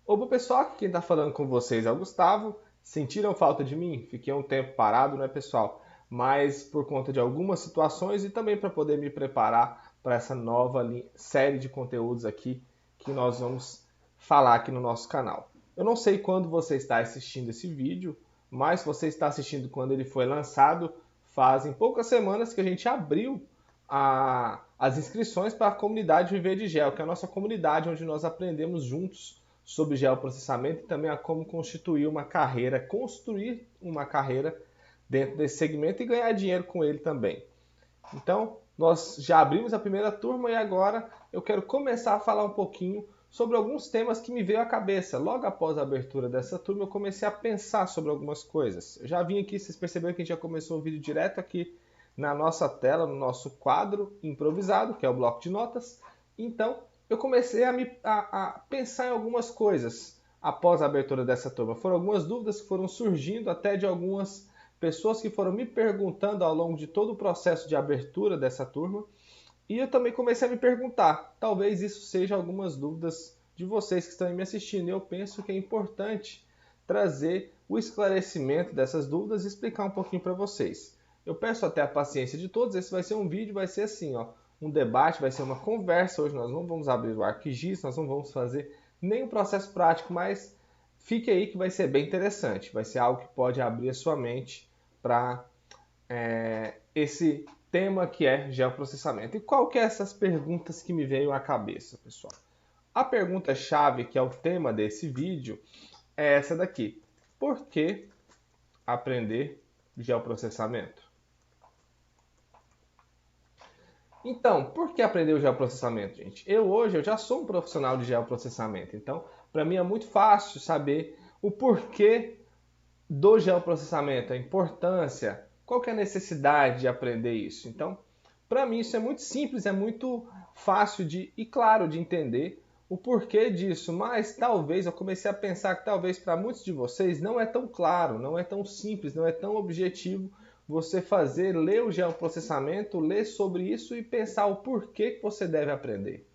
Opa, pessoal, aqui quem está falando com vocês é o Gustavo. Sentiram falta de mim? Fiquei um tempo parado, né, pessoal? Mas por conta de algumas situações e também para poder me preparar para essa nova série de conteúdos aqui que nós vamos falar aqui no nosso canal. Eu não sei quando você está assistindo esse vídeo, mas se você está assistindo quando ele foi lançado, fazem poucas semanas que a gente abriu as inscrições para a comunidade Viver de Gel, que é a nossa comunidade onde nós aprendemos juntos sobre geoprocessamento e também a como constituir uma carreira, construir uma carreira dentro desse segmento e ganhar dinheiro com ele também. Então, nós já abrimos a primeira turma e agora eu quero começar a falar um pouquinho sobre alguns temas que me veio à cabeça. Logo após a abertura dessa turma, eu comecei a pensar sobre algumas coisas. Eu já vim aqui, vocês perceberam que a gente já começou o vídeo direto aqui na nossa tela, no nosso quadro improvisado, que é o bloco de notas. Então, eu comecei a pensar em algumas coisas após a abertura dessa turma. Foram algumas dúvidas que foram surgindo até de algumas pessoas que foram me perguntando ao longo de todo o processo de abertura dessa turma. E eu também comecei a me perguntar, talvez isso seja algumas dúvidas de vocês que estão me assistindo. E eu penso que é importante trazer o esclarecimento dessas dúvidas e explicar um pouquinho para vocês. Eu peço até a paciência de todos. Esse vai ser um vídeo, vai ser assim, ó, um debate, vai ser uma conversa. Hoje nós não vamos abrir o ArcGIS, nós não vamos fazer nenhum processo prático, mas fique aí que vai ser bem interessante. Vai ser algo que pode abrir a sua mente para esse tema que é geoprocessamento. E qual que é essas perguntas que me veio à cabeça, pessoal? A pergunta-chave, que é o tema desse vídeo, é essa daqui. Por que aprender geoprocessamento? Então, por que aprender o geoprocessamento, gente? Hoje eu já sou um profissional de geoprocessamento, então para mim é muito fácil saber o porquê do geoprocessamento, a importância, qual que é a necessidade de aprender isso. Então, para mim isso é muito simples, é muito fácil e claro de entender o porquê disso, mas talvez eu comecei a pensar que talvez para muitos de vocês não é tão claro, não é tão simples, não é tão objetivo você fazer, ler o geoprocessamento, ler sobre isso e pensar o porquê que você deve aprender.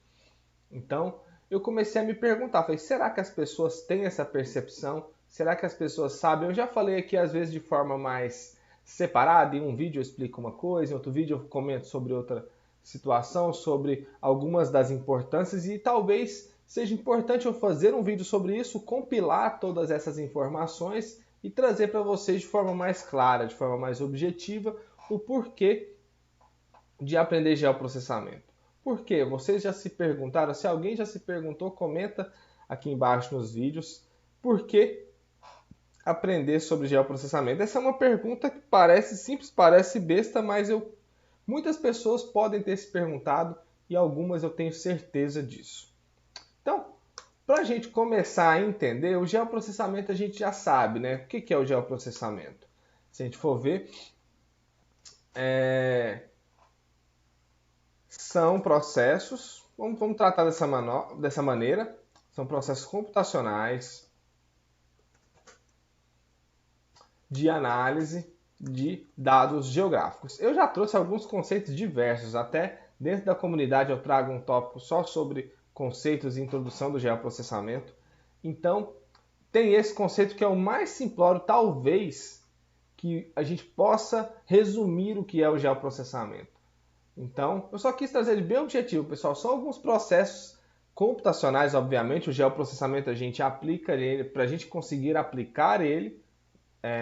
Então, eu comecei a me perguntar, falei, será que as pessoas têm essa percepção? Será que as pessoas sabem? Eu já falei aqui às vezes de forma mais separada, em um vídeo eu explico uma coisa, em outro vídeo eu comento sobre outra situação, sobre algumas das importâncias e talvez seja importante eu fazer um vídeo sobre isso, compilar todas essas informações e trazer para vocês de forma mais clara, de forma mais objetiva, o porquê de aprender geoprocessamento. Por quê? Vocês já se perguntaram? Se alguém já se perguntou, comenta aqui embaixo nos vídeos. Por que aprender sobre geoprocessamento? Essa é uma pergunta que parece simples, parece besta, mas muitas pessoas podem ter se perguntado e algumas eu tenho certeza disso. Então, para a gente começar a entender, o geoprocessamento a gente já sabe, né? O que é o geoprocessamento? Se a gente for ver, são processos, vamos tratar dessa maneira, são processos computacionais de análise de dados geográficos. Eu já trouxe alguns conceitos diversos, até dentro da comunidade eu trago um tópico só sobre conceitos e introdução do geoprocessamento. Então, tem esse conceito que é o mais simplório, talvez, que a gente possa resumir o que é o geoprocessamento. Então, eu só quis trazer ele bem objetivo, pessoal. São alguns processos computacionais, obviamente. O geoprocessamento a gente aplica ele, para a gente conseguir aplicar ele,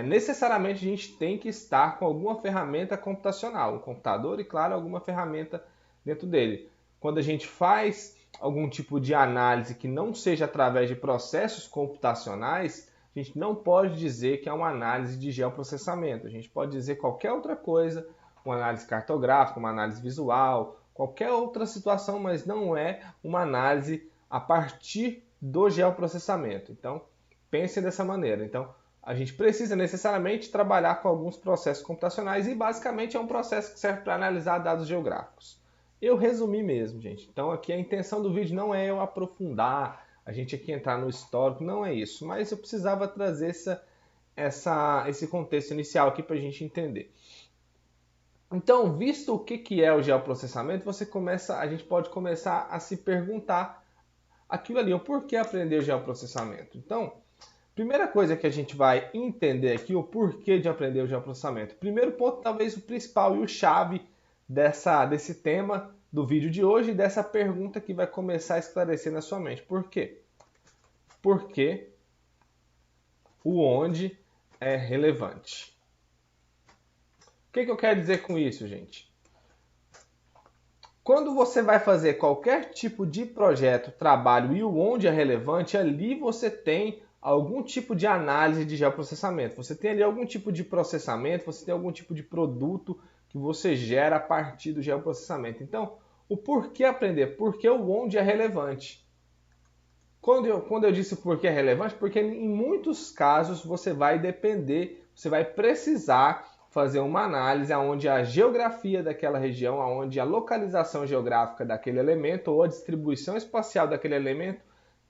necessariamente a gente tem que estar com alguma ferramenta computacional, um computador e, claro, alguma ferramenta dentro dele. Quando a gente faz algum tipo de análise que não seja através de processos computacionais, a gente não pode dizer que é uma análise de geoprocessamento. A gente pode dizer qualquer outra coisa, uma análise cartográfica, uma análise visual, qualquer outra situação, mas não é uma análise a partir do geoprocessamento. Então, pensem dessa maneira. Então, a gente precisa necessariamente trabalhar com alguns processos computacionais e basicamente é um processo que serve para analisar dados geográficos. Eu resumi mesmo, gente. Então aqui a intenção do vídeo não é eu aprofundar, a gente aqui entrar no histórico, não é isso. Mas eu precisava trazer esse contexto inicial aqui para a gente entender. Então, visto o que é o geoprocessamento, a gente pode começar a se perguntar aquilo ali, o porquê aprender o geoprocessamento. Então, primeira coisa que a gente vai entender aqui, o porquê de aprender o geoprocessamento. Primeiro ponto, talvez o principal e o chave desse tema do vídeo de hoje e dessa pergunta que vai começar a esclarecer na sua mente. Por quê? Porque o onde é relevante. O que eu quero dizer com isso, gente? Quando você vai fazer qualquer tipo de projeto, trabalho e o onde é relevante, ali você tem algum tipo de análise de geoprocessamento. Você tem ali algum tipo de processamento, você tem algum tipo de produto que você gera a partir do geoprocessamento. Então, o porquê aprender? Porque o onde é relevante. Quando eu disse porquê é relevante, porque em muitos casos você vai depender, você vai precisar fazer uma análise onde a geografia daquela região, onde a localização geográfica daquele elemento ou a distribuição espacial daquele elemento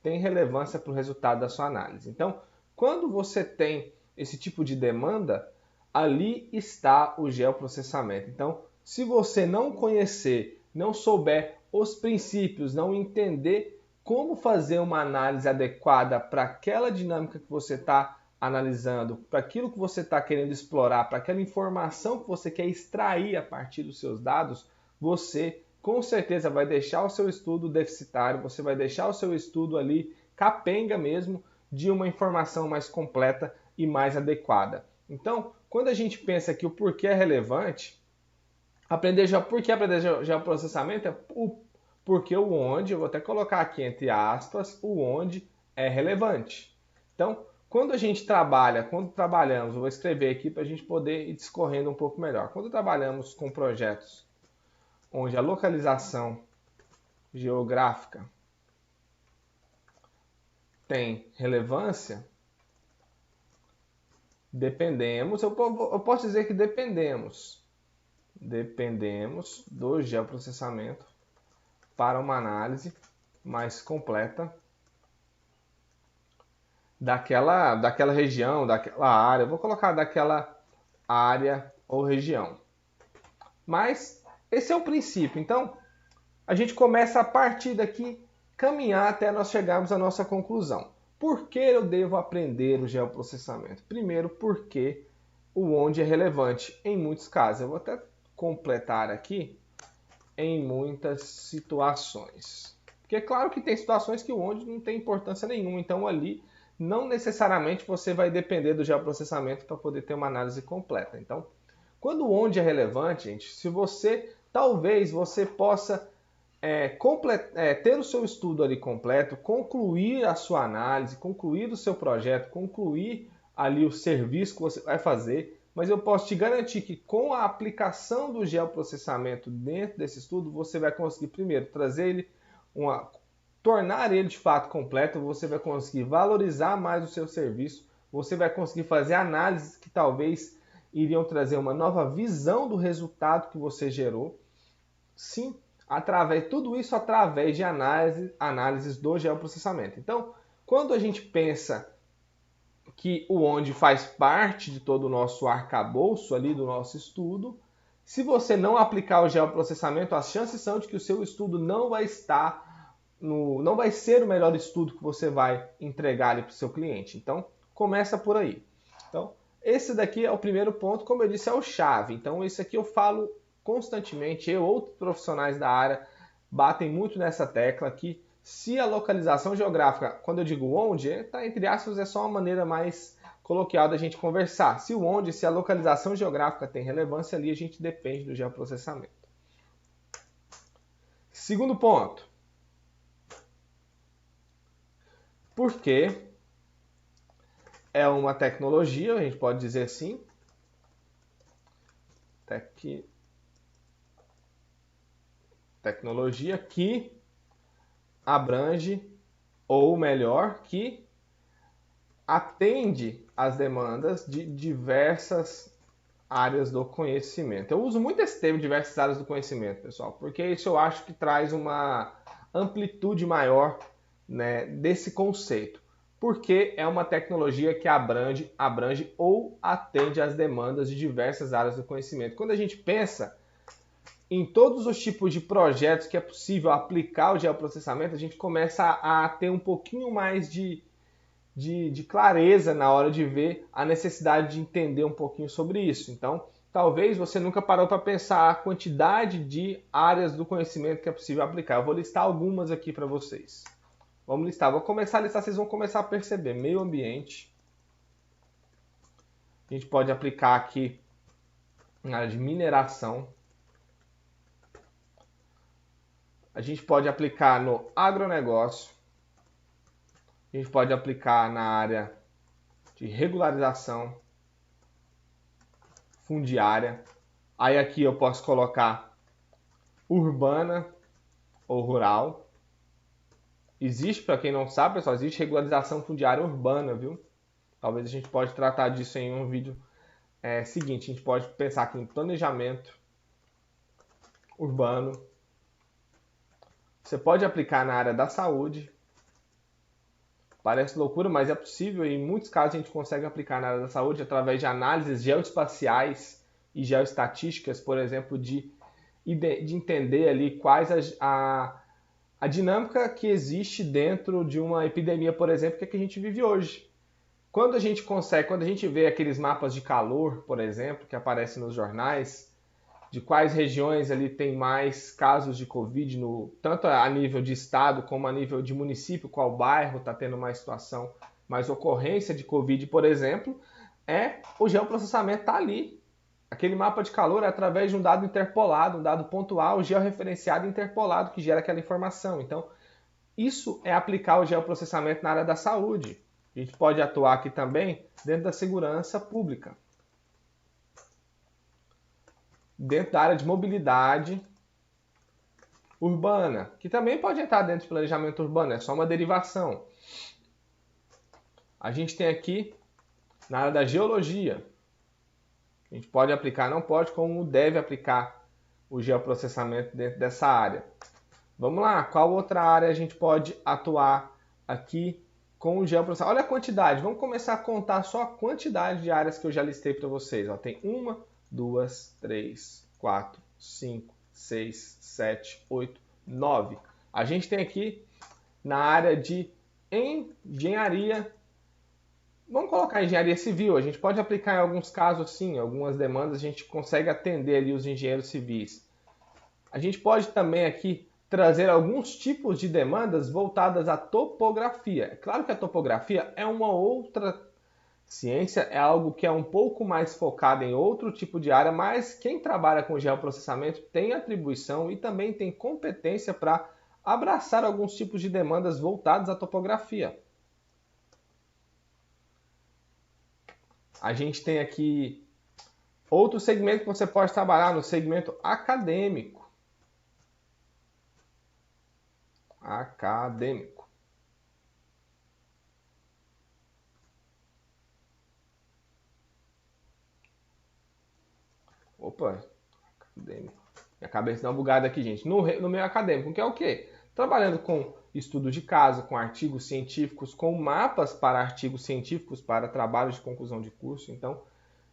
tem relevância para o resultado da sua análise. Então, quando você tem esse tipo de demanda, ali está o geoprocessamento. Então, se você não conhecer, não souber os princípios, não entender como fazer uma análise adequada para aquela dinâmica que você está analisando, para aquilo que você está querendo explorar, para aquela informação que você quer extrair a partir dos seus dados, você com certeza vai deixar o seu estudo deficitário, você vai deixar o seu estudo ali capenga mesmo de uma informação mais completa e mais adequada. Então, quando a gente pensa que o porquê é relevante, por que aprender geoprocessamento é porque o onde, eu vou até colocar aqui entre aspas, o onde é relevante. Então, quando trabalhamos, eu vou escrever aqui para a gente poder ir discorrendo um pouco melhor. Quando trabalhamos com projetos onde a localização geográfica tem relevância, eu posso dizer que dependemos do geoprocessamento para uma análise mais completa daquela região, daquela área. Eu vou colocar daquela área ou região. Mas esse é o princípio. Então, a gente começa a partir daqui, caminhar até nós chegarmos à nossa conclusão. Por que eu devo aprender o geoprocessamento? Primeiro, porque o onde é relevante em muitos casos. Eu vou até completar aqui em muitas situações. Porque é claro que tem situações que o onde não tem importância nenhuma. Então, ali, não necessariamente você vai depender do geoprocessamento para poder ter uma análise completa. Então, quando o onde é relevante, gente, talvez você possa ter o seu estudo ali completo, concluir a sua análise, concluir o seu projeto, concluir ali o serviço que você vai fazer, mas eu posso te garantir que com a aplicação do geoprocessamento dentro desse estudo, você vai conseguir primeiro tornar ele de fato completo, você vai conseguir valorizar mais o seu serviço, você vai conseguir fazer análises que talvez iriam trazer uma nova visão do resultado que você gerou. Sim, tudo isso através de análises do geoprocessamento. Então, quando a gente pensa que o onde faz parte de todo o nosso arcabouço ali do nosso estudo, se você não aplicar o geoprocessamento, as chances são de que o seu estudo não vai ser o melhor estudo que você vai entregar para o seu cliente. Então, começa por aí. Então, esse daqui é o primeiro ponto, como eu disse, é o chave. Então, esse aqui eu falo constantemente, outros profissionais da área batem muito nessa tecla que se a localização geográfica, quando eu digo onde, tá entre aspas, é só uma maneira mais coloquial da gente conversar. Se a localização geográfica tem relevância ali, a gente depende do geoprocessamento. Segundo ponto. Porque é uma tecnologia, a gente pode dizer assim, tecnologia que abrange, ou melhor, que atende às demandas de diversas áreas do conhecimento. Eu uso muito esse termo, diversas áreas do conhecimento, pessoal, porque isso eu acho que traz uma amplitude maior, né, desse conceito. Porque é uma tecnologia que abrange ou atende às demandas de diversas áreas do conhecimento. Quando a gente pensa em todos os tipos de projetos que é possível aplicar o geoprocessamento, a gente começa a ter um pouquinho mais de clareza na hora de ver a necessidade de entender um pouquinho sobre isso. Então, talvez você nunca parou para pensar a quantidade de áreas do conhecimento que é possível aplicar. Eu vou listar algumas aqui para vocês. Vamos listar. Vou começar a listar, vocês vão começar a perceber. Meio ambiente. A gente pode aplicar aqui na área de mineração. A gente pode aplicar no agronegócio. A gente pode aplicar na área de regularização fundiária. Aí aqui eu posso colocar urbana ou rural. Existe, para quem não sabe, pessoal, existe regularização fundiária urbana, viu? Talvez a gente pode tratar disso em um vídeo seguinte. A gente pode pensar aqui em planejamento urbano. Você pode aplicar na área da saúde. Parece loucura, mas é possível e em muitos casos a gente consegue aplicar na área da saúde através de análises geoespaciais e geoestatísticas, por exemplo, de entender ali quais a dinâmica que existe dentro de uma epidemia, por exemplo, que é que a gente vive hoje. Quando a gente vê aqueles mapas de calor, por exemplo, que aparecem nos jornais, de quais regiões ali tem mais casos de Covid, tanto a nível de estado como a nível de município, qual bairro está tendo mais situação, mais ocorrência de Covid, por exemplo, o geoprocessamento está ali. Aquele mapa de calor é através de um dado interpolado, um dado pontual, georreferenciado e interpolado, que gera aquela informação. Então, isso é aplicar o geoprocessamento na área da saúde. A gente pode atuar aqui também dentro da segurança pública. Dentro da área de mobilidade urbana, que também pode entrar dentro de planejamento urbano, é só uma derivação. A gente tem aqui na área da geologia. A gente pode aplicar, não pode, como deve aplicar o geoprocessamento dentro dessa área. Vamos lá, qual outra área a gente pode atuar aqui com o geoprocessamento? Olha a quantidade, vamos começar a contar só a quantidade de áreas que eu já listei para vocês. Tem 1, 2, 3, 4, 5, 6, 7, 8, 9. A gente tem aqui na área de engenharia. Vamos colocar engenharia civil. A gente pode aplicar em alguns casos, sim, algumas demandas a gente consegue atender ali os engenheiros civis. A gente pode também aqui trazer alguns tipos de demandas voltadas à topografia. É claro que a topografia é uma outra ciência, é algo que é um pouco mais focado em outro tipo de área, mas quem trabalha com geoprocessamento tem atribuição e também tem competência para abraçar alguns tipos de demandas voltadas à topografia. A gente tem aqui outro segmento que você pode trabalhar no segmento acadêmico. Acadêmico. Opa, acadêmico. Minha cabeça deu uma bugada aqui, gente. No meio acadêmico, que é o quê? Trabalhando com estudo de caso, com artigos científicos, com mapas para artigos científicos, para trabalhos de conclusão de curso. Então,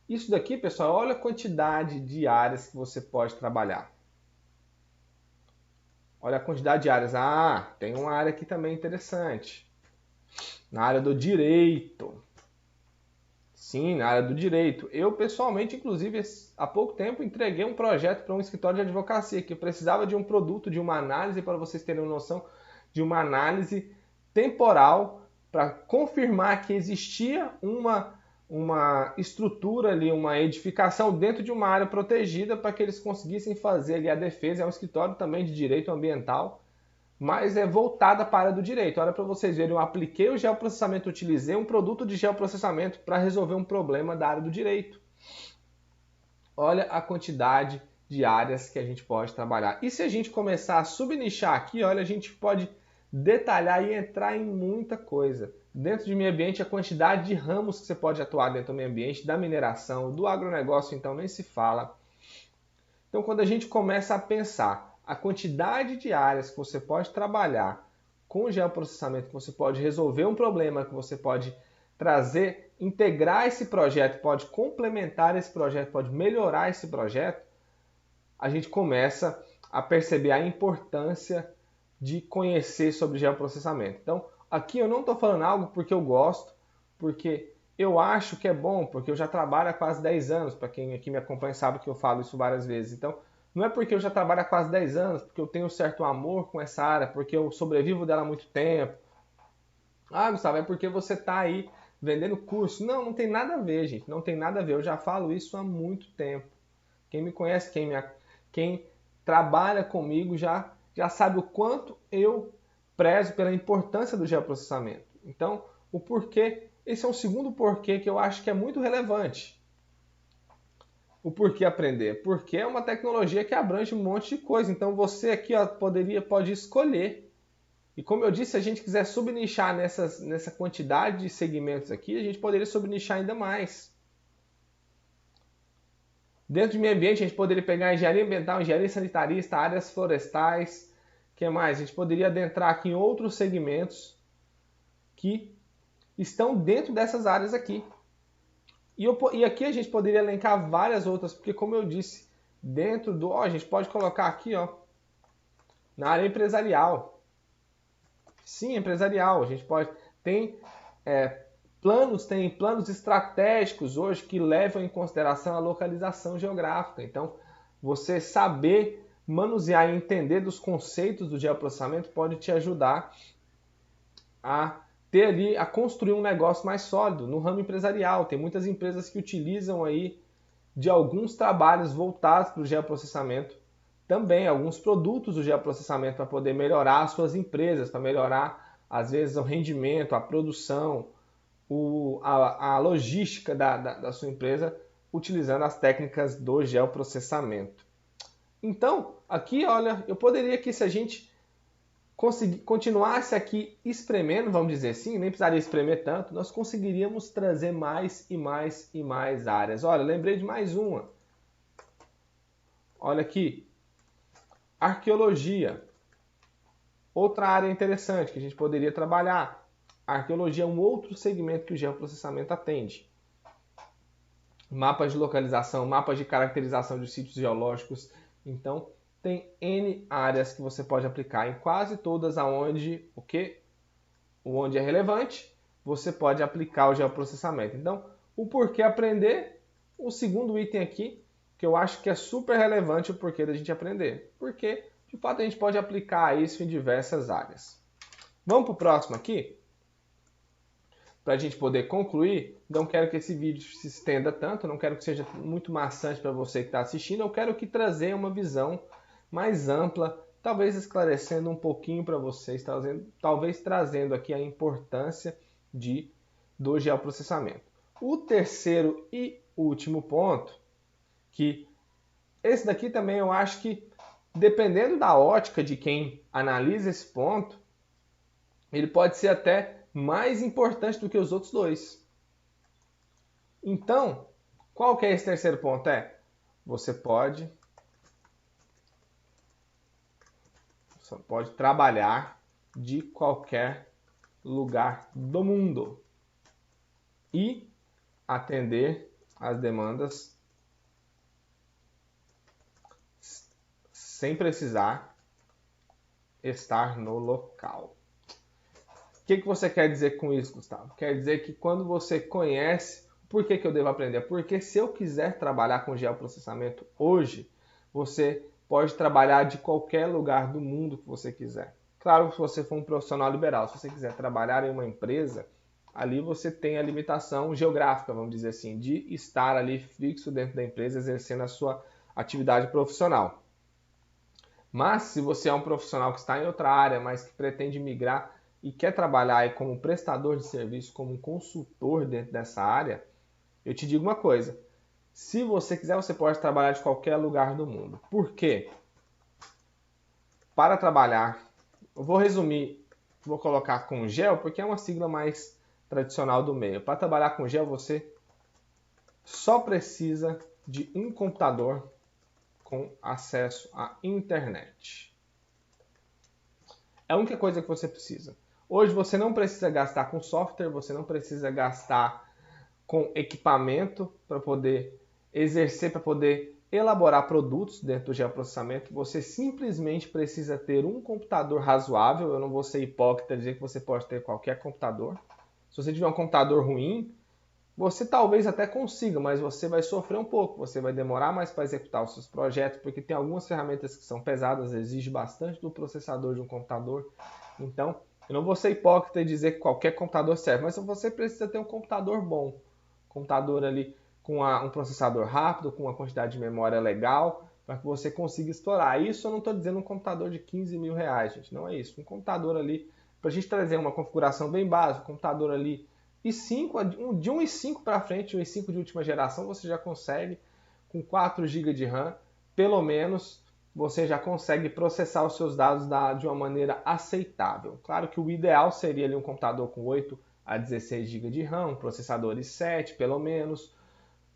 isso daqui, pessoal, olha a quantidade de áreas que você pode trabalhar. Olha a quantidade de áreas. Ah, tem uma área aqui também interessante. Na área do direito. Sim, na área do direito. Eu, pessoalmente, inclusive, há pouco tempo, entreguei um projeto para um escritório de advocacia que precisava de um produto, de uma análise, para vocês terem uma noção, de uma análise temporal para confirmar que existia uma estrutura ali, uma edificação dentro de uma área protegida para que eles conseguissem fazer ali a defesa. É um escritório também de direito ambiental, mas é voltada para a área do direito. Olha para vocês verem, eu apliquei o geoprocessamento, utilizei um produto de geoprocessamento para resolver um problema da área do direito. Olha a quantidade de áreas que a gente pode trabalhar. E se a gente começar a subnichar aqui, olha, a gente pode detalhar e entrar em muita coisa. Dentro de meio ambiente, a quantidade de ramos que você pode atuar dentro do meio ambiente, da mineração, do agronegócio, então nem se fala. Então, quando a gente começa a pensar a quantidade de áreas que você pode trabalhar com o geoprocessamento, que você pode resolver um problema, que você pode trazer, integrar esse projeto, pode complementar esse projeto, pode melhorar esse projeto, a gente começa a perceber a importância de conhecer sobre geoprocessamento. Então, aqui eu não estou falando algo porque eu gosto, porque eu acho que é bom, porque eu já trabalho há quase 10 anos, para quem aqui me acompanha sabe que eu falo isso várias vezes. Então, não é porque eu já trabalho há quase 10 anos, porque eu tenho um certo amor com essa área, porque eu sobrevivo dela há muito tempo. Ah, Gustavo, é porque você está aí vendendo curso. Não, não tem nada a ver, gente. Não tem nada a ver. Eu já falo isso há muito tempo. Quem me conhece, quem trabalha comigo já sabe o quanto eu prezo pela importância do geoprocessamento. Então, o porquê, esse é um segundo porquê que eu acho que é muito relevante. O porquê aprender? Porque é uma tecnologia que abrange um monte de coisa. Então, você aqui pode escolher. E como eu disse, se a gente quiser subnichar nessa quantidade de segmentos aqui, a gente poderia subnichar ainda mais. Dentro de meio ambiente, a gente poderia pegar engenharia ambiental, engenharia sanitarista, áreas florestais. O que mais? A gente poderia adentrar aqui em outros segmentos que estão dentro dessas áreas aqui. E aqui a gente poderia elencar várias outras, porque como eu disse, dentro do... a gente pode colocar aqui, na área empresarial. Sim, empresarial. A gente pode... Tem planos estratégicos hoje que levam em consideração a localização geográfica. Então, você saber manusear e entender dos conceitos do geoprocessamento pode te ajudar a construir um negócio mais sólido no ramo empresarial. Tem muitas empresas que utilizam aí de alguns trabalhos voltados para o geoprocessamento, também alguns produtos do geoprocessamento para poder melhorar as suas empresas, para melhorar, às vezes, o rendimento, a produção, a logística da sua empresa, utilizando as técnicas do geoprocessamento. Então, aqui, olha, eu poderia que se a gente continuasse aqui espremendo, vamos dizer assim, nem precisaria espremer tanto, nós conseguiríamos trazer mais e mais e mais áreas. Olha, lembrei de mais uma. Olha aqui, arqueologia. Outra área interessante que a gente poderia trabalhar. A arqueologia é um outro segmento que o geoprocessamento atende. Mapas de localização, mapas de caracterização de sítios geológicos. Então, tem N áreas que você pode aplicar em quase todas onde é relevante, você pode aplicar o geoprocessamento. Então, o porquê aprender, o segundo item aqui, que eu acho que é super relevante o porquê da gente aprender. Porque, de fato, a gente pode aplicar isso em diversas áreas. Vamos para o próximo aqui? Para a gente poder concluir, não quero que esse vídeo se estenda tanto, não quero que seja muito maçante para você que está assistindo, eu quero que trazer uma visão mais ampla, talvez esclarecendo um pouquinho para vocês, talvez trazendo aqui a importância do geoprocessamento. O terceiro e último ponto, que esse daqui também eu acho que, dependendo da ótica de quem analisa esse ponto, ele pode ser até mais importante do que os outros dois. Então, qual que é esse terceiro ponto? Você pode trabalhar de qualquer lugar do mundo e atender as demandas sem precisar estar no local. O que você quer dizer com isso, Gustavo? Quer dizer que quando você conhece, por que eu devo aprender? Porque se eu quiser trabalhar com geoprocessamento hoje, você pode trabalhar de qualquer lugar do mundo que você quiser. Claro, se você for um profissional liberal, se você quiser trabalhar em uma empresa, ali você tem a limitação geográfica, vamos dizer assim, de estar ali fixo dentro da empresa, exercendo a sua atividade profissional. Mas se você é um profissional que está em outra área, mas que pretende migrar e quer trabalhar aí como prestador de serviço, como consultor dentro dessa área, eu te digo uma coisa. Se você quiser, você pode trabalhar de qualquer lugar do mundo. Por quê? Para trabalhar, eu vou resumir, vou colocar com gel, porque é uma sigla mais tradicional do meio. Para trabalhar com gel, você só precisa de um computador com acesso à internet. É a única coisa que você precisa. Hoje você não precisa gastar com software, você não precisa gastar com equipamento para poder exercer, para poder elaborar produtos dentro do geoprocessamento, você simplesmente precisa ter um computador razoável. Eu não vou ser hipócrita e dizer que você pode ter qualquer computador. Se você tiver um computador ruim, você talvez até consiga, mas você vai sofrer um pouco, você vai demorar mais para executar os seus projetos, porque tem algumas ferramentas que são pesadas, exige bastante do processador de um computador. Então, eu não vou ser hipócrita e dizer que qualquer computador serve, mas você precisa ter um computador bom, computador ali com um processador rápido, com uma quantidade de memória legal, para que você consiga explorar. Isso eu não estou dizendo um computador de 15 mil reais, gente, não é isso. Um computador ali, para a gente trazer uma configuração bem básica, um computador ali i5, de um i5 para frente, um i5 de última geração, você já consegue, com 4 GB de RAM, pelo menos você já consegue processar os seus dados de uma maneira aceitável. Claro que o ideal seria ali um computador com 8 a 16 GB de RAM, um processador i7 pelo menos,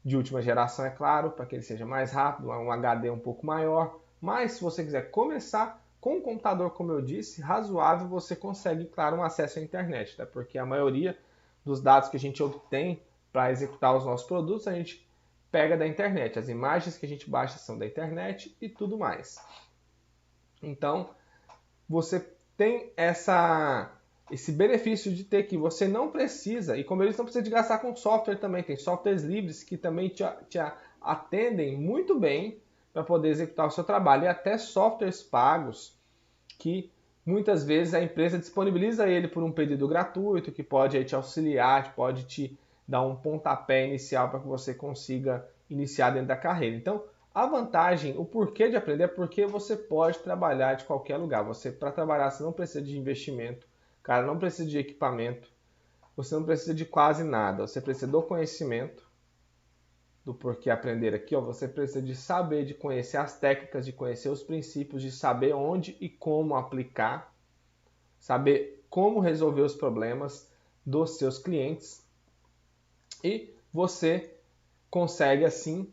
de última geração, é claro, para que ele seja mais rápido, um HD um pouco maior. Mas se você quiser começar com um computador, como eu disse, razoável, você consegue, claro, um acesso à internet, tá? Porque a maioria dos dados que a gente obtém para executar os nossos produtos, a gente pega da internet. As imagens que a gente baixa são da internet e tudo mais. Então, você tem esse benefício de ter que você não precisa, e como eles não precisa de gastar com software também, tem softwares livres que também te atendem muito bem para poder executar o seu trabalho, e até softwares pagos que muitas vezes a empresa disponibiliza ele por um período gratuito, que pode aí te auxiliar, pode te dar um pontapé inicial para que você consiga iniciar dentro da carreira. Então, a vantagem, o porquê de aprender é porque você pode trabalhar de qualquer lugar. Você, para trabalhar, você não precisa de investimento, cara, não precisa de equipamento, você não precisa de quase nada. Você precisa do conhecimento, do porquê aprender aqui, ó. Você precisa de saber, de conhecer as técnicas, de conhecer os princípios, de saber onde e como aplicar, saber como resolver os problemas dos seus clientes, e você consegue assim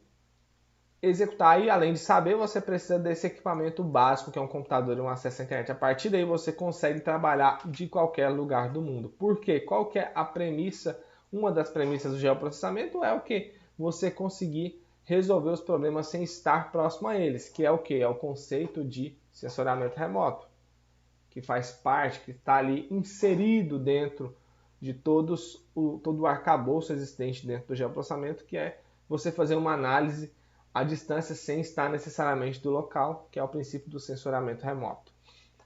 executar. E além de saber, você precisa desse equipamento básico, que é um computador e um acesso à internet. A partir daí você consegue trabalhar de qualquer lugar do mundo. Por quê? Qual que é a premissa? Uma das premissas do geoprocessamento é o que? Você conseguir resolver os problemas sem estar próximo a eles, que é o que? É o conceito de sensoriamento remoto, que faz parte, que está ali inserido dentro de todo o arcabouço existente dentro do geoprocessamento, que é você fazer uma análise à distância sem estar necessariamente do local, que é o princípio do sensoriamento remoto.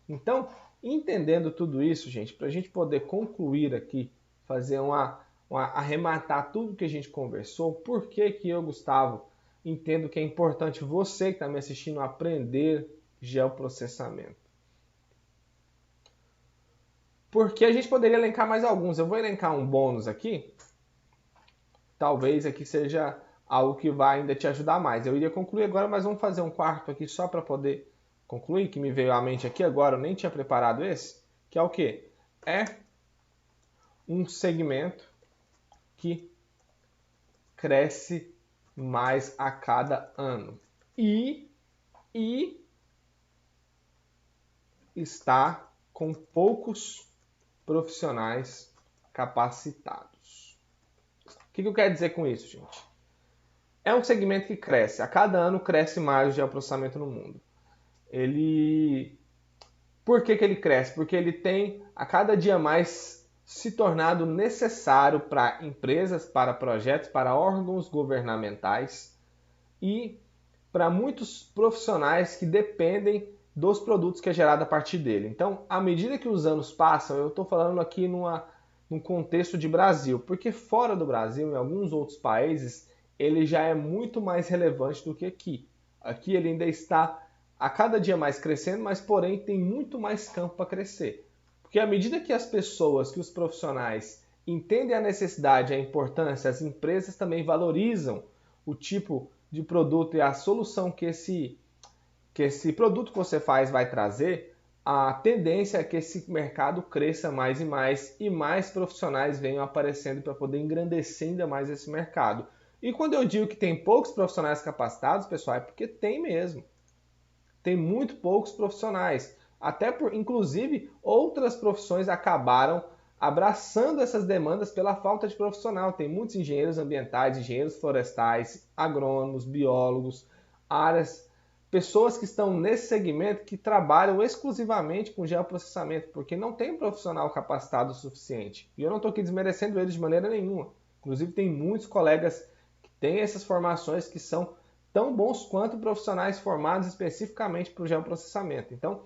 Então, entendendo tudo isso, gente, para a gente poder concluir aqui, fazer arrematar tudo que a gente conversou, por que que eu, Gustavo, entendo que é importante você que está me assistindo aprender geoprocessamento? Porque a gente poderia elencar mais alguns. Eu vou elencar um bônus aqui. Talvez aqui seja algo que vai ainda te ajudar mais. Eu iria concluir agora, mas vamos fazer um quarto aqui só para poder concluir, que me veio à mente aqui agora, eu nem tinha preparado esse, que é o quê? É um segmento que cresce mais a cada ano e está com poucos profissionais capacitados. O que eu quero dizer com isso, gente? É um segmento que cresce. A cada ano cresce mais o geoprocessamento no mundo. Por que ele cresce? Porque ele tem a cada dia mais se tornado necessário para empresas, para projetos, para órgãos governamentais e para muitos profissionais que dependem dos produtos que é gerado a partir dele. Então, à medida que os anos passam, eu estou falando aqui num contexto de Brasil, porque fora do Brasil, em alguns outros países, ele já é muito mais relevante do que aqui. Aqui ele ainda está a cada dia mais crescendo, mas porém tem muito mais campo para crescer. Porque à medida que as pessoas, que os profissionais entendem a necessidade, a importância, as empresas também valorizam o tipo de produto e a solução que esse produto que você faz vai trazer, a tendência é que esse mercado cresça mais e mais profissionais venham aparecendo para poder engrandecer ainda mais esse mercado. E quando eu digo que tem poucos profissionais capacitados, pessoal, é porque tem mesmo. Tem muito poucos profissionais. Inclusive, outras profissões acabaram abraçando essas demandas pela falta de profissional. Tem muitos engenheiros ambientais, engenheiros florestais, agrônomos, biólogos, áreas, pessoas que estão nesse segmento que trabalham exclusivamente com geoprocessamento, porque não tem profissional capacitado o suficiente. E eu não estou aqui desmerecendo eles de maneira nenhuma. Inclusive, tem muitos colegas que têm essas formações que são tão bons quanto profissionais formados especificamente para o geoprocessamento. Então,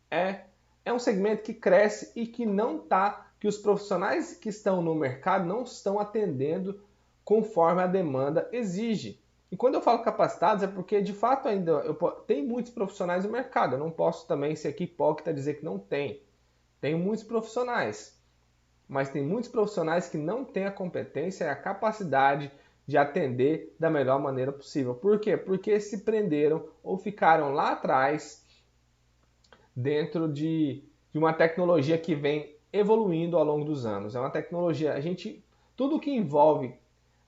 é um segmento que cresce e que não está, que os profissionais que estão no mercado não estão atendendo conforme a demanda exige. E quando eu falo capacitados é porque de fato ainda tem muitos profissionais no mercado. Eu não posso também ser aqui hipócrita e dizer que não tem. Tem muitos profissionais, mas tem muitos profissionais que não têm a competência e a capacidade de atender da melhor maneira possível. Por quê? Porque se prenderam ou ficaram lá atrás dentro de uma tecnologia que vem evoluindo ao longo dos anos. É uma tecnologia, tudo que envolve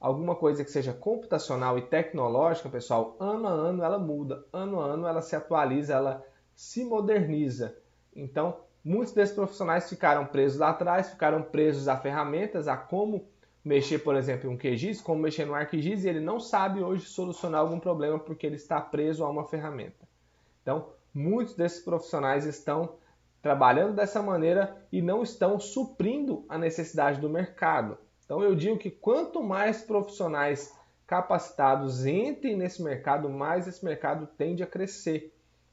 alguma coisa que seja computacional e tecnológica, pessoal, ano a ano ela muda, ano a ano ela se atualiza, ela se moderniza. Então, muitos desses profissionais ficaram presos lá atrás, ficaram presos a ferramentas, a como mexer, por exemplo, em um QGIS, como mexer no ArcGIS, e ele não sabe hoje solucionar algum problema porque ele está preso a uma ferramenta. Então, muitos desses profissionais estão trabalhando dessa maneira e não estão suprindo a necessidade do mercado. Então eu digo que quanto mais profissionais capacitados entrem nesse mercado, mais esse mercado tende a crescer.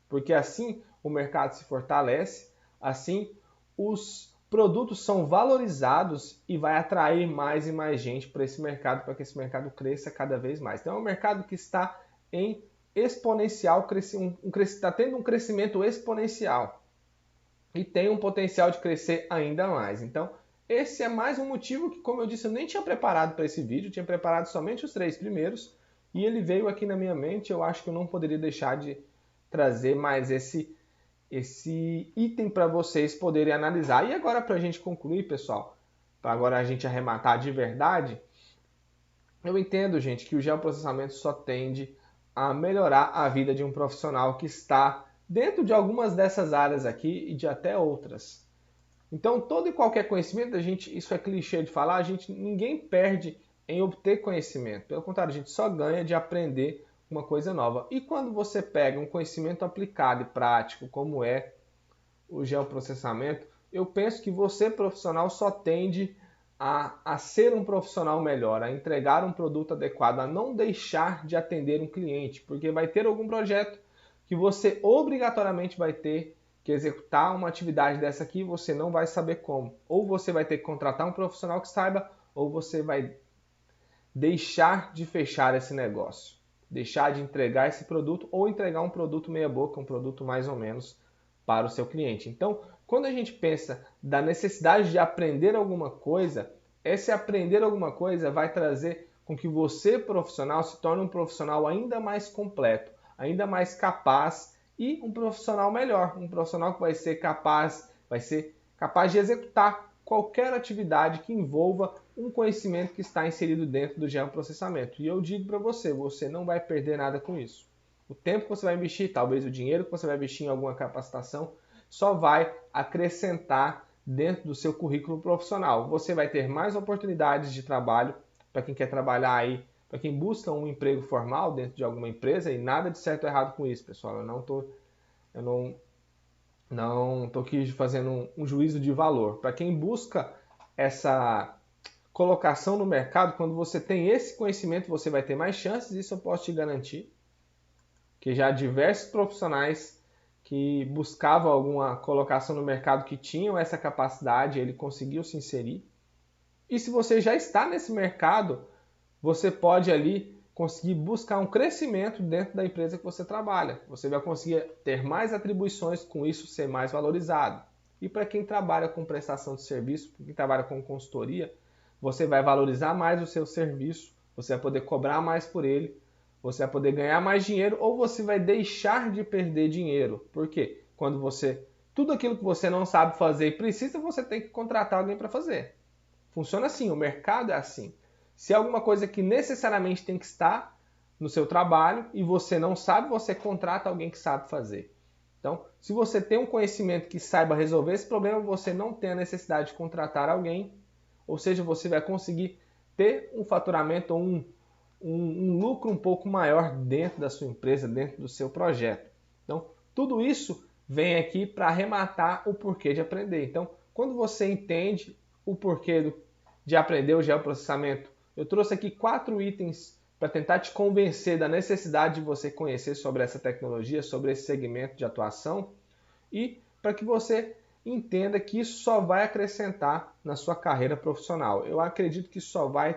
Porque assim o mercado se fortalece, assim os produtos são valorizados e vai atrair mais e mais gente para esse mercado, para que esse mercado cresça cada vez mais. Então é um mercado que está em exponencial, está tendo um crescimento exponencial e tem um potencial de crescer ainda mais. Então, esse é mais um motivo que, como eu disse, eu nem tinha preparado para esse vídeo, tinha preparado somente os 3 primeiros e ele veio aqui na minha mente. Eu acho que eu não poderia deixar de trazer mais esse item para vocês poderem analisar. E agora, para a gente concluir, pessoal, para agora a gente arrematar de verdade, eu entendo, gente, que o geoprocessamento só tende a melhorar a vida de um profissional que está dentro de algumas dessas áreas aqui e de até outras. Então, todo e qualquer conhecimento, isso é clichê de falar, ninguém perde em obter conhecimento. Pelo contrário, a gente só ganha de aprender uma coisa nova. E quando você pega um conhecimento aplicado e prático, como é o geoprocessamento, eu penso que você, profissional, só tende a ser um profissional melhor, a entregar um produto adequado, a não deixar de atender um cliente, porque vai ter algum projeto que você obrigatoriamente vai ter que executar uma atividade dessa aqui e você não vai saber como. Ou você vai ter que contratar um profissional que saiba, ou você vai deixar de fechar esse negócio, deixar de entregar esse produto ou entregar um produto meia boca, um produto mais ou menos para o seu cliente. Então, quando a gente pensa da necessidade de aprender alguma coisa, esse aprender alguma coisa vai trazer com que você, profissional, se torne um profissional ainda mais completo, ainda mais capaz e um profissional melhor, um profissional que vai ser capaz de executar qualquer atividade que envolva um conhecimento que está inserido dentro do geoprocessamento. E eu digo para você, você não vai perder nada com isso. O tempo que você vai investir, talvez o dinheiro que você vai investir em alguma capacitação, só vai acrescentar dentro do seu currículo profissional. Você vai ter mais oportunidades de trabalho para quem quer trabalhar aí, para quem busca um emprego formal dentro de alguma empresa, e nada de certo ou errado com isso, pessoal. Eu não tô aqui fazendo um juízo de valor. Para quem busca essa colocação no mercado, quando você tem esse conhecimento, você vai ter mais chances, isso eu posso te garantir. Que já diversos profissionais que buscavam alguma colocação no mercado que tinham essa capacidade, ele conseguiu se inserir. E se você já está nesse mercado, você pode ali conseguir buscar um crescimento dentro da empresa que você trabalha. Você vai conseguir ter mais atribuições, com isso ser mais valorizado. E para quem trabalha com prestação de serviço, para quem trabalha com consultoria, você vai valorizar mais o seu serviço, você vai poder cobrar mais por ele, você vai poder ganhar mais dinheiro ou você vai deixar de perder dinheiro. Por quê? Tudo aquilo que você não sabe fazer e precisa, você tem que contratar alguém para fazer. Funciona assim, o mercado é assim. Se é alguma coisa que necessariamente tem que estar no seu trabalho e você não sabe, você contrata alguém que sabe fazer. Então, se você tem um conhecimento que saiba resolver esse problema, você não tem a necessidade de contratar alguém, ou seja, você vai conseguir ter um faturamento ou um lucro um pouco maior dentro da sua empresa, dentro do seu projeto. Então, tudo isso vem aqui para arrematar o porquê de aprender. Então, quando você entende o porquê de aprender o geoprocessamento, eu trouxe aqui 4 itens para tentar te convencer da necessidade de você conhecer sobre essa tecnologia, sobre esse segmento de atuação e para que você entenda que isso só vai acrescentar na sua carreira profissional. Eu acredito que isso só vai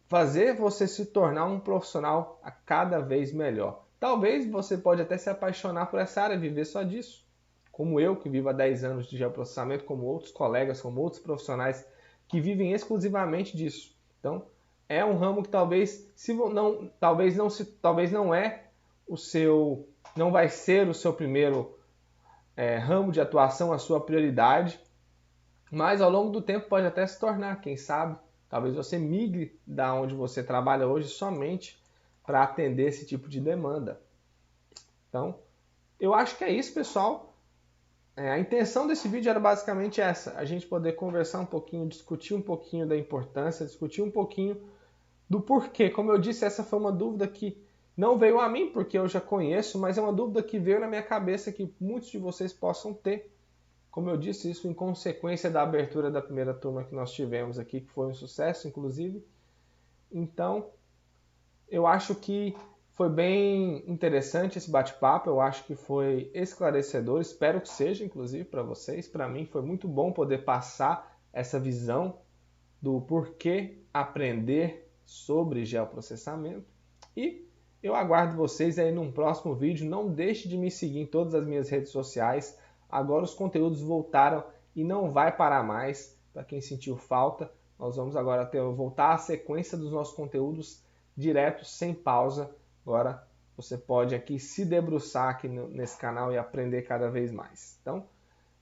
fazer você se tornar um profissional a cada vez melhor. Talvez você pode até se apaixonar por essa área, viver só disso. Como eu, que vivo há 10 anos de geoprocessamento, como outros colegas, como outros profissionais que vivem exclusivamente disso. Então, é um ramo que talvez não é o seu, não vai ser o seu primeiro ramo de atuação, a sua prioridade, mas ao longo do tempo pode até se tornar, quem sabe. Talvez você migre da onde você trabalha hoje somente para atender esse tipo de demanda. Então, eu acho que é isso, pessoal. A intenção desse vídeo era basicamente essa, a gente poder conversar um pouquinho, discutir um pouquinho da importância, discutir um pouquinho do porquê. Como eu disse, essa foi uma dúvida que não veio a mim, porque eu já conheço, mas é uma dúvida que veio na minha cabeça que muitos de vocês possam ter. Como eu disse, isso em consequência da abertura da primeira turma que nós tivemos aqui, que foi um sucesso, inclusive. Então, eu acho que foi bem interessante esse bate-papo, eu acho que foi esclarecedor, espero que seja, inclusive, para vocês. Para mim foi muito bom poder passar essa visão do porquê aprender sobre geoprocessamento. E eu aguardo vocês aí num próximo vídeo. Não deixe de me seguir em todas as minhas redes sociais. Agora os conteúdos voltaram e não vai parar mais. Para quem sentiu falta, nós vamos agora voltar à sequência dos nossos conteúdos direto, sem pausa. Agora você pode aqui se debruçar aqui nesse canal e aprender cada vez mais. Então,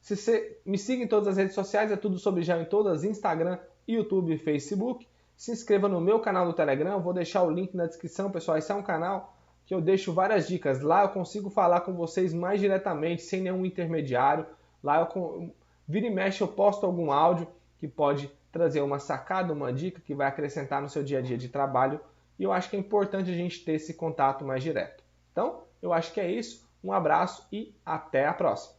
se você me siga em todas as redes sociais, é tudo sobre geo em todas, Instagram, YouTube e Facebook. Se inscreva no meu canal do Telegram, eu vou deixar o link na descrição, pessoal. Esse é um canal que eu deixo várias dicas. Lá eu consigo falar com vocês mais diretamente, sem nenhum intermediário. Lá vira e mexe eu posto algum áudio que pode trazer uma sacada, uma dica que vai acrescentar no seu dia a dia de trabalho. E eu acho que é importante a gente ter esse contato mais direto. Então, eu acho que é isso. Um abraço e até a próxima.